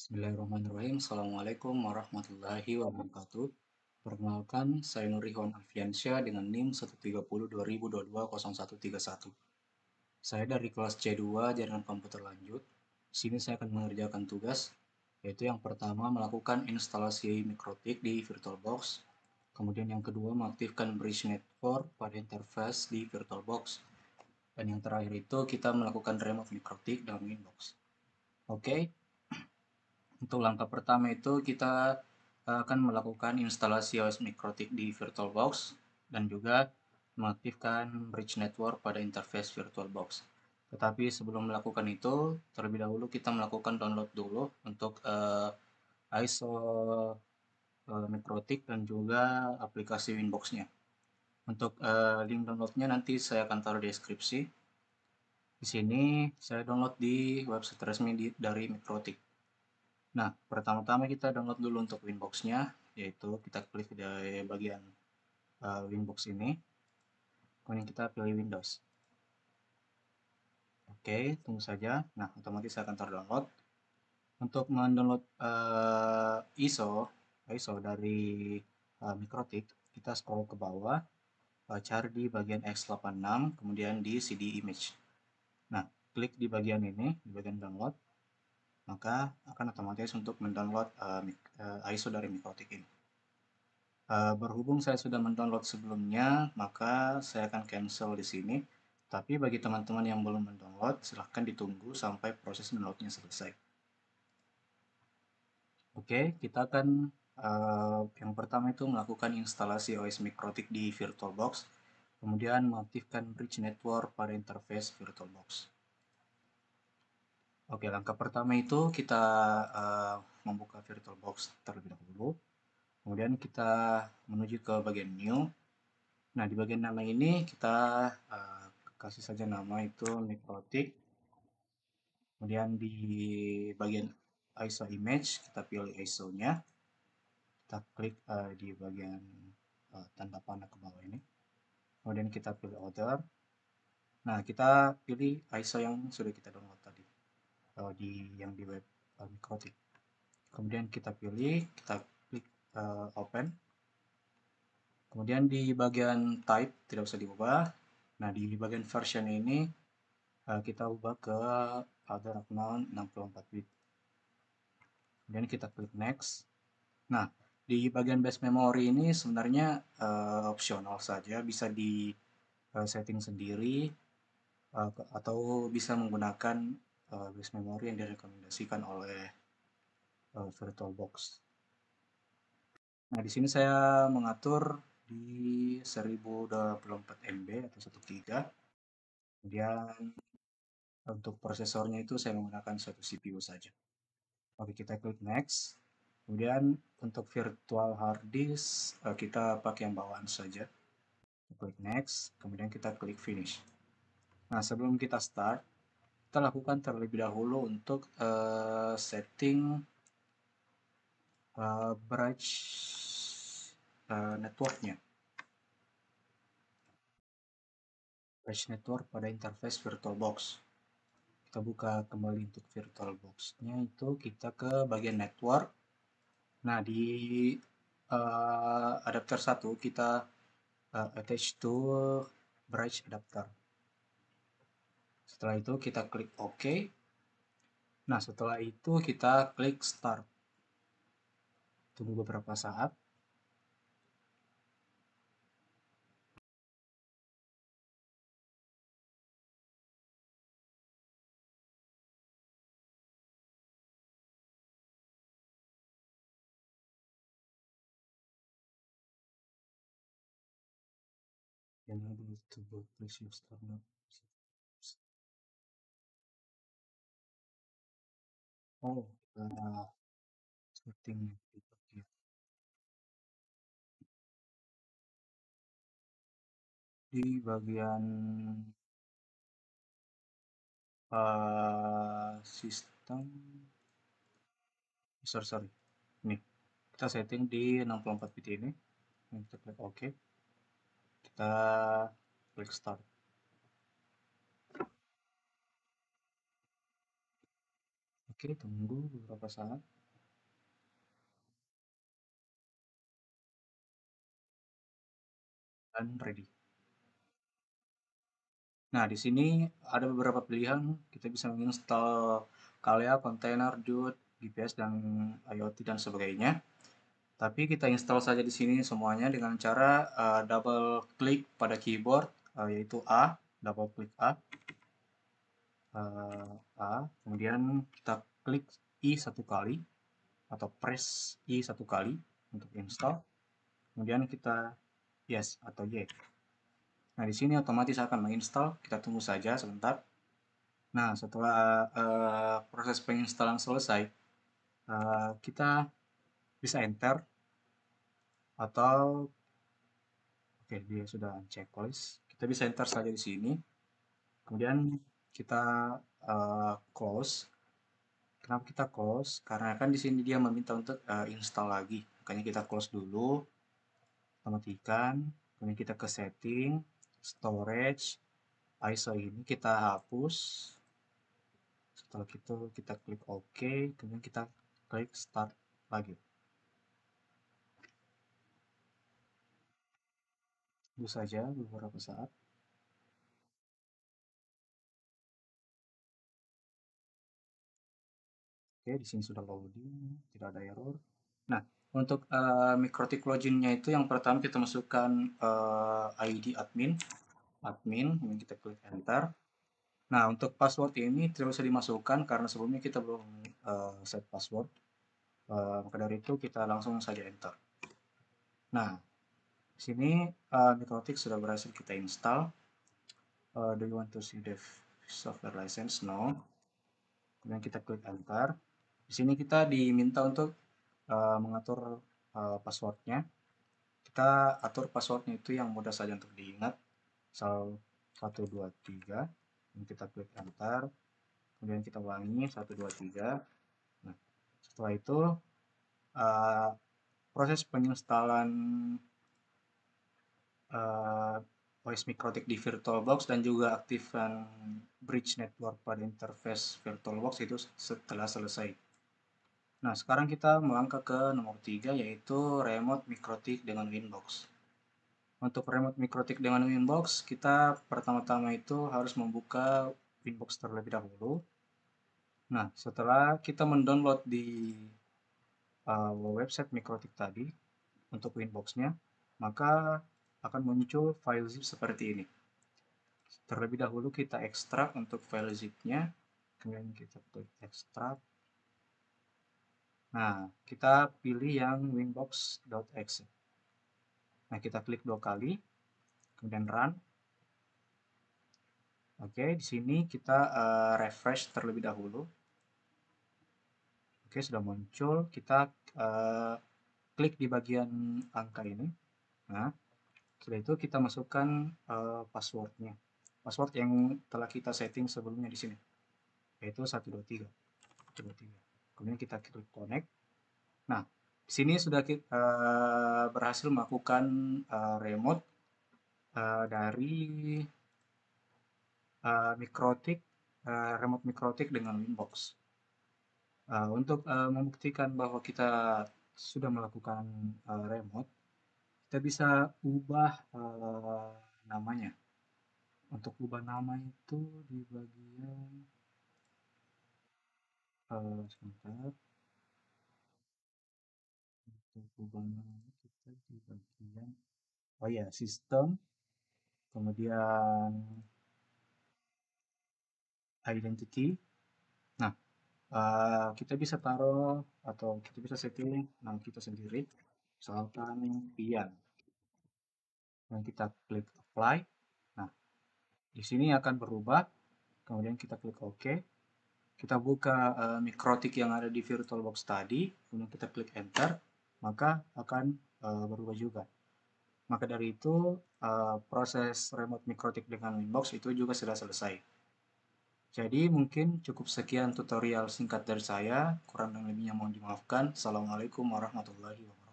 Bismillahirrahmanirrahim. Assalamualaikum warahmatullahi wabarakatuh. Perkenalkan, saya Nurihwan Alfiansyah dengan NIM 130.2022-0131. Saya dari kelas C2 Jaringan Komputer Lanjut. Di sini saya akan mengerjakan tugas, yaitu yang pertama melakukan instalasi mikrotik di VirtualBox. Kemudian yang kedua mengaktifkan bridge network pada interface di VirtualBox. Dan yang terakhir itu kita melakukan remove mikrotik dalam Winbox. Oke. Untuk langkah pertama itu kita akan melakukan instalasi OS Mikrotik di VirtualBox dan juga mengaktifkan bridge network pada interface VirtualBox. Tetapi sebelum melakukan itu, terlebih dahulu kita melakukan download dulu untuk ISO Mikrotik dan juga aplikasi Winbox-nya. Untuk link downloadnya nanti saya akan taruh di deskripsi. Di sini saya download di website resmi dari Mikrotik. Nah, pertama-tama kita download dulu untuk Winbox-nya, yaitu kita klik di bagian Winbox ini, kemudian kita pilih Windows. Oke, tunggu saja. Nah, otomatis akan terdownload. Untuk mendownload ISO dari Mikrotik, kita scroll ke bawah, cari di bagian X86, kemudian di CD image. Nah, klik di bagian ini, di bagian download, maka akan otomatis untuk mendownload ISO dari Mikrotik ini. Berhubung saya sudah mendownload sebelumnya, maka saya akan cancel di sini. Tapi bagi teman-teman yang belum mendownload, silahkan ditunggu sampai proses downloadnya selesai. Oke, kita akan yang pertama itu melakukan instalasi OS Mikrotik di VirtualBox, kemudian mengaktifkan bridge network pada interface VirtualBox. Oke, langkah pertama itu kita membuka VirtualBox terlebih dahulu. Kemudian kita menuju ke bagian New. Nah, di bagian nama ini kita kasih saja nama itu Mikrotik. Kemudian di bagian ISO image, kita pilih ISO-nya. Kita klik di bagian tanda panah ke bawah ini. Kemudian kita pilih Other. Nah, kita pilih ISO yang sudah kita download tadi. Yang di web Mikrotik. Kemudian kita pilih, kita klik Open. Kemudian di bagian type tidak usah diubah. Nah, di bagian version ini kita ubah ke other unknown 64 bit. Kemudian kita klik next. Nah, di bagian base memory ini sebenarnya opsional saja, bisa di setting sendiri atau bisa menggunakan base memory yang direkomendasikan oleh VirtualBox. Nah, di sini saya mengatur di 1024 MB atau 13. Kemudian untuk prosesornya itu saya menggunakan satu CPU saja. Oke, kita klik next. Kemudian untuk virtual hard disk kita pakai yang bawaan saja. Klik next, kemudian kita klik finish. Nah, sebelum kita start, kita lakukan terlebih dahulu untuk setting bridge networknya. Bridge network pada interface VirtualBox. Kita buka kembali untuk VirtualBox-nya itu kita ke bagian network. Nah, di adapter 1 kita attach to bridge adapter. Setelah itu kita klik OK. Nah, setelah itu kita klik Start. Tunggu beberapa saat. Enable to boot previous startup. Oh, setting di bagian sistem. Sorry. Ini kita setting di 64 bit ini. Kita klik OK. Kita klik Start. Oke, tunggu beberapa saat dan ready. Nah, di sini ada beberapa pilihan. Kita bisa menginstal Kalea, container, Dude, VPS, dan IoT dan sebagainya. Tapi kita install saja di sini semuanya dengan cara double klik pada keyboard, yaitu A, double klik A, kemudian kita klik I satu kali atau press I satu kali untuk install. Kemudian kita yes atau Y. Nah, di sini otomatis akan menginstal. Kita tunggu saja sebentar. Nah, setelah proses penginstalan selesai, kita bisa enter atau oke, dia sudah checklist. Kita bisa enter saja di sini. Kemudian kita close. Kenapa kita close? Karena kan di sini dia meminta untuk install lagi. Makanya kita close dulu, kita matikan. Kemudian kita ke setting, storage, ISO ini kita hapus. Setelah itu kita klik OK, kemudian kita klik start lagi. Tunggu saja beberapa saat. Oke, di sini sudah loading, tidak ada error. Nah, untuk mikrotik loginnya itu yang pertama kita masukkan ID admin, kemudian kita klik enter. Nah, untuk password ini tidak usah dimasukkan karena sebelumnya kita belum set password. Maka dari itu kita langsung saja enter. Nah, di sini mikrotik sudah berhasil kita install. Do you want to see the software license? No. Kemudian kita klik enter. Di sini kita diminta untuk mengatur passwordnya. Kita atur passwordnya itu yang mudah saja untuk diingat. Misal 123. Kemudian kita klik enter. Kemudian kita ulangi 123. Nah, setelah itu uh, proses penginstalan uh, OS Mikrotik di VirtualBox dan juga aktifkan bridge network pada interface VirtualBox itu setelah selesai. Nah, sekarang kita melangkah ke nomor 3 yaitu remote Mikrotik dengan Winbox. Untuk remote Mikrotik dengan Winbox, kita pertama-tama itu harus membuka Winbox terlebih dahulu. Nah, setelah kita mendownload di website Mikrotik tadi untuk Winbox-nya, maka akan muncul file zip seperti ini. Terlebih dahulu kita ekstrak untuk file zip-nya, kemudian kita klik ekstrak. Nah, kita pilih yang winbox.exe. Nah, kita klik 2 kali, kemudian run. Oke, di sini kita refresh terlebih dahulu. Oke, sudah muncul. Kita klik di bagian angka ini. Nah, setelah itu kita masukkan passwordnya. Password yang telah kita setting sebelumnya di sini, yaitu 123. 123. Kemudian kita klik connect. Nah, di sini sudah kita berhasil melakukan remote dari Mikrotik, remote Mikrotik dengan Winbox. Untuk membuktikan bahwa kita sudah melakukan remote, kita bisa ubah namanya. Untuk ubah nama itu di bagian sebentar. Untuk ubah nama kita di bagian oh ya sistem, kemudian identity. Nah, kita bisa taruh atau kita bisa setting nama kita sendiri, misalkan Pian. Dan kita klik apply. Nah, di sini akan berubah. Kemudian kita klik OK. Kita buka mikrotik yang ada di VirtualBox tadi. Kemudian kita klik enter. Maka akan berubah juga. Maka dari itu proses remote mikrotik dengan Winbox itu juga sudah selesai. Jadi mungkin cukup sekian tutorial singkat dari saya. Kurang dan lebihnya mohon dimaafkan. Assalamualaikum warahmatullahi wabarakatuh.